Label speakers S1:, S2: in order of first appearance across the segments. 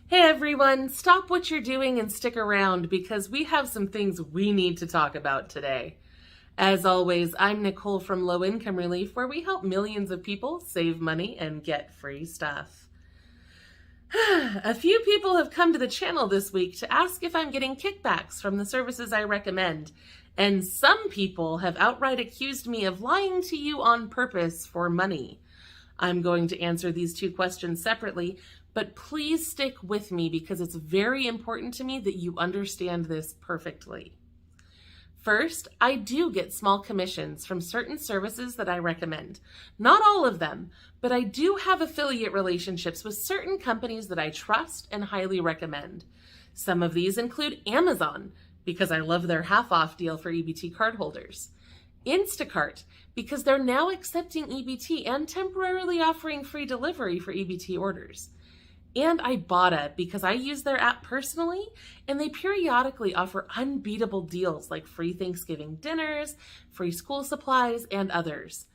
S1: Hey everyone, stop what you're doing and stick around because we have some things we need to talk about today. As always, I'm Nicole from Low Income Relief, where we help millions of people save money and get free stuff. A few people have come to the channel this week to ask if I'm getting kickbacks from the services I recommend, and some people have outright accused me of lying to you on purpose for money. I'm going to answer these two questions separately, but please stick with me because it's very important to me that you understand this perfectly. First, I do get small commissions from certain services that I recommend. Not all of them, but I do have affiliate relationships with certain companies that I trust and highly recommend. Some of these include Amazon, because I love their half-off deal for EBT cardholders. Instacart, because they're now accepting EBT and temporarily offering free delivery for EBT orders. And Ibotta, because I use their app personally, and they periodically offer unbeatable deals like free Thanksgiving dinners, free school supplies, and others.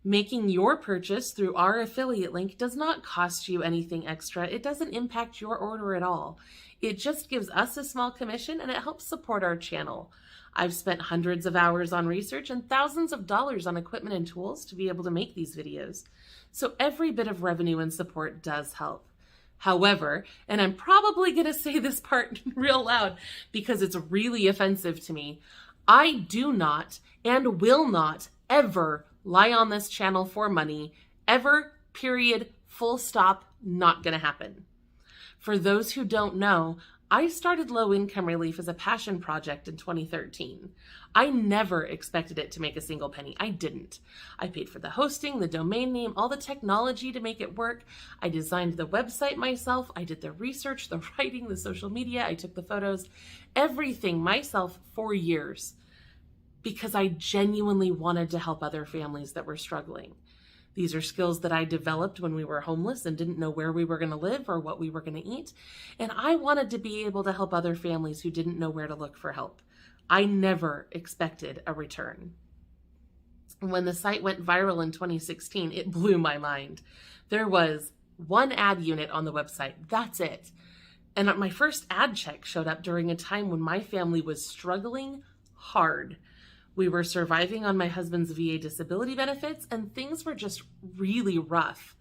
S1: Making your purchase through our affiliate link does not cost you anything extra. It doesn't impact your order at all. It just gives us a small commission and it helps support our channel. I've spent hundreds of hours on research and thousands of dollars on equipment and tools to be able to make these videos. So every bit of revenue and support does help. However, and I'm probably going to say this part real loud because it's really offensive to me, I do not and will not ever lie on this channel for money, ever, period, full stop, not going to happen. For those who don't know, I started Low Income Relief as a passion project in 2013. I never expected it to make a single penny. I didn't. I paid for the hosting, the domain name, all the technology to make it work. I designed the website myself. I did the research, the writing, the social media. I took the photos, everything myself for years because I genuinely wanted to help other families that were struggling. These are skills that I developed when we were homeless and didn't know where we were going to live or what we were going to eat. And I wanted to be able to help other families who didn't know where to look for help. I never expected a return. When the site went viral in 2016, it blew my mind. There was one ad unit on the website. That's it. And my first ad check showed up during a time when my family was struggling hard. We were surviving on my husband's VA disability benefits and things were just really rough.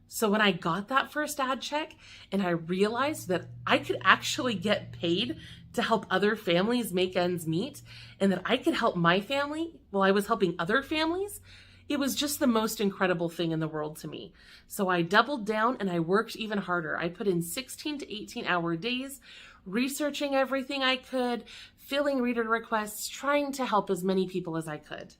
S1: So when I got that first ad check and I realized that I could actually get paid to help other families make ends meet and that I could help my family while I was helping other families, it was just the most incredible thing in the world to me. So I doubled down and I worked even harder. I put in 16 to 18-hour days, researching everything I could, filling reader requests, trying to help as many people as I could.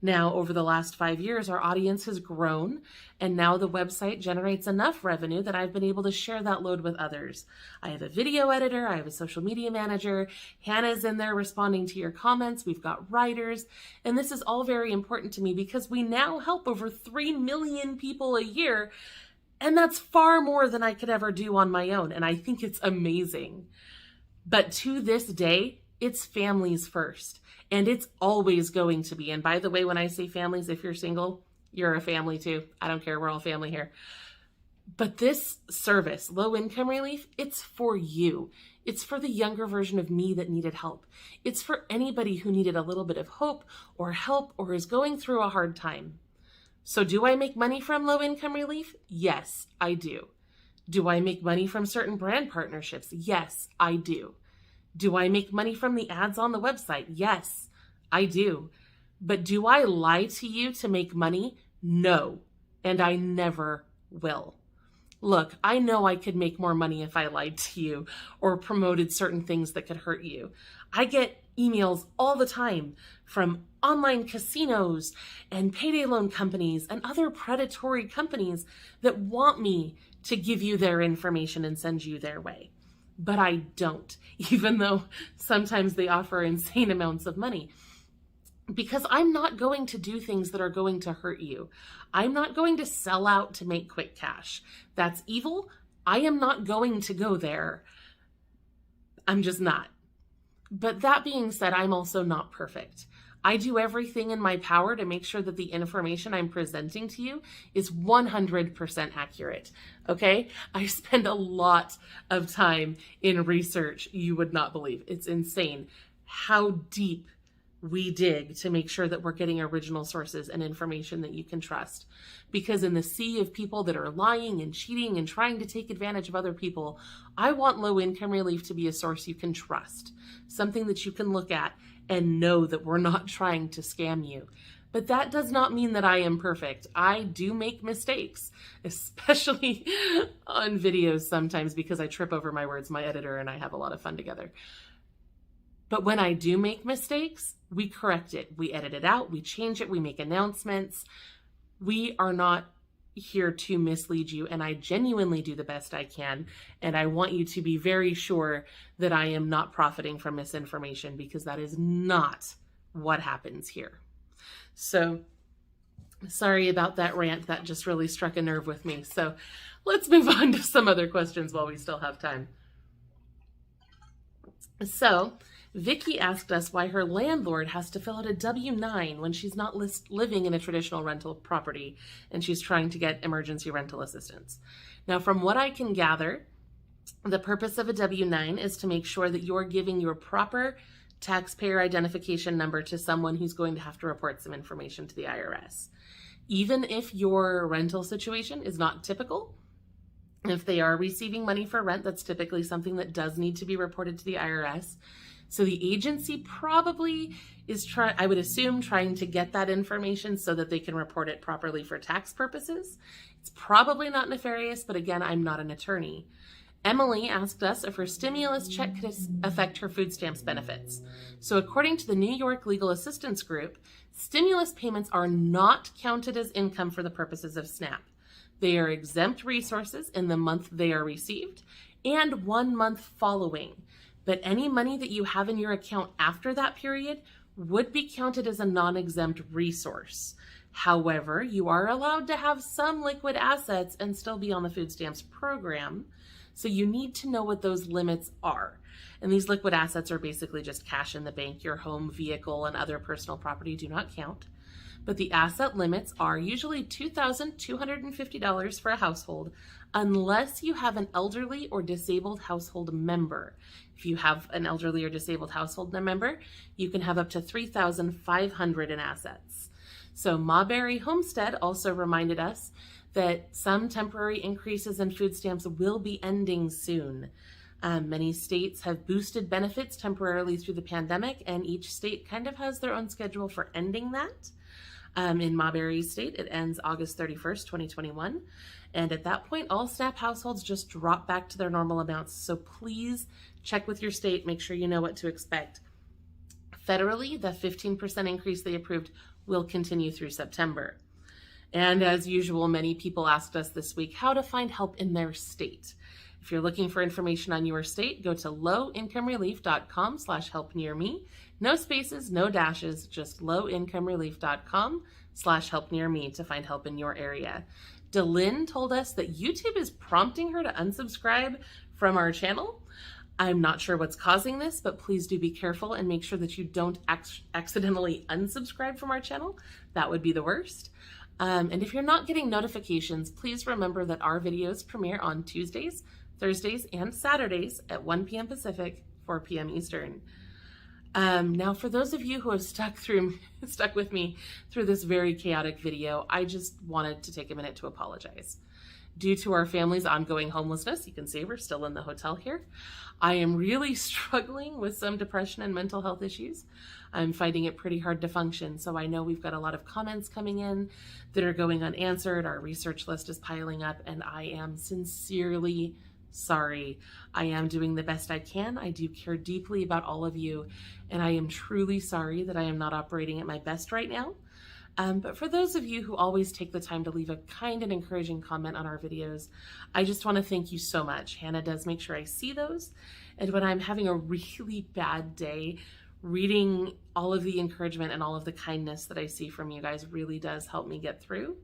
S1: Now, over the last 5 years, our audience has grown, and now the website generates enough revenue that I've been able to share that load with others. I have a video editor, I have a social media manager, Hannah's in there responding to your comments, we've got writers, and this is all very important to me because we now help over 3 million people a year, and that's far more than I could ever do on my own, and I think it's amazing. But to this day, it's families first, and it's always going to be. And by the way, when I say families, if you're single, you're a family too. I don't care, we're all family here. But this service, Low Income Relief, it's for you. It's for the younger version of me that needed help. It's for anybody who needed a little bit of hope or help or is going through a hard time. So do I make money from Low Income Relief? Yes, I do. Do I make money from certain brand partnerships? Yes, I do. Do I make money from the ads on the website? Yes, I do. But do I lie to you to make money? No, and I never will. Look, I know I could make more money if I lied to you or promoted certain things that could hurt you. I get emails all the time from online casinos and payday loan companies and other predatory companies that want me to give you their information and send you their way. But I don't, even though sometimes they offer insane amounts of money. Because I'm not going to do things that are going to hurt you. I'm not going to sell out to make quick cash. That's evil. I am not going to go there. I'm just not. But that being said, I'm also not perfect. I do everything in my power to make sure that the information I'm presenting to you is 100% accurate. Okay? I spend a lot of time in research you would not believe. It's insane how deep we dig to make sure that we're getting original sources and information that you can trust. Because in the sea of people that are lying and cheating and trying to take advantage of other people, I want Low Income Relief to be a source you can trust, something that you can look at and know that we're not trying to scam you. But that does not mean that I am perfect. I do make mistakes, especially on videos sometimes because I trip over my words, my editor and I have a lot of fun together. But when I do make mistakes, we correct it. We edit it out. We change it. We make announcements. We are not here to mislead you, and I genuinely do the best I can. And I want you to be very sure that I am not profiting from misinformation, because that is not what happens here. So sorry about that rant. That just really struck a nerve with me. So let's move on to some other questions while we still have time. So Vicky asked us why her landlord has to fill out a W-9 when she's not living in a traditional rental property and she's trying to get emergency rental assistance. Now, from what I can gather, the purpose of a W-9 is to make sure that you're giving your proper taxpayer identification number to someone who's going to have to report some information to the IRS. Even if your rental situation is not typical, if they are receiving money for rent, that's typically something that does need to be reported to the IRS. So the agency probably is I would assume, trying to get that information so that they can report it properly for tax purposes. It's probably not nefarious, but again, I'm not an attorney. Emily asked us if her stimulus check could affect her food stamps benefits. So according to the New York Legal Assistance Group, stimulus payments are not counted as income for the purposes of SNAP. They are exempt resources in the month they are received and 1 month following. But any money that you have in your account after that period would be counted as a non-exempt resource. However, you are allowed to have some liquid assets and still be on the food stamps program. So you need to know what those limits are. And these liquid assets are basically just cash in the bank. Your home, vehicle, and other personal property do not count. But the asset limits are usually $2,250 for a household, unless you have an elderly or disabled household member. If you have an elderly or disabled household member, you can have up to $3,500 in assets. So Mawberry Homestead also reminded us that some temporary increases in food stamps will be ending soon. Many states have boosted benefits temporarily through the pandemic, and each state kind of has their own schedule for ending that. In Mawberry's state, it ends August 31st, 2021. And at that point, all SNAP households just drop back to their normal amounts. So please check with your state, make sure you know what to expect. Federally, the 15% increase they approved will continue through September. And as usual, many people asked us this week how to find help in their state. If you're looking for information on your state, go to lowincomerelief.com/helpnearme. No spaces, no dashes, just lowincomerelief.com/helpnearme to find help in your area. Delynn told us that YouTube is prompting her to unsubscribe from our channel. I'm not sure what's causing this, but please do be careful and make sure that you don't accidentally unsubscribe from our channel. That would be the worst. And if you're not getting notifications, please remember that our videos premiere on Tuesdays, Thursdays, and Saturdays at 1 p.m. Pacific, 4 p.m. Eastern. Now, for those of you who have stuck with me through this very chaotic video, I just wanted to take a minute to apologize. Due to our family's ongoing homelessness, you can see we're still in the hotel here, I am really struggling with some depression and mental health issues. I'm finding it pretty hard to function, so I know we've got a lot of comments coming in that are going unanswered. Our research list is piling up, and I am sincerely sorry. I am doing the best I can. I do care deeply about all of you, and I am truly sorry that I am not operating at my best right now. But for those of you who always take the time to leave a kind and encouraging comment on our videos, I just want to thank you so much. Hannah does make sure I see those. And when I'm having a really bad day, reading all of the encouragement and all of the kindness that I see from you guys really does help me get through.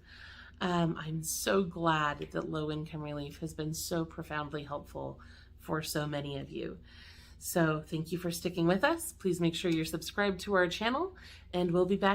S1: I'm so glad that Low Income Relief has been so profoundly helpful for so many of you. So thank you for sticking with us. Please make sure you're subscribed to our channel, and we'll be back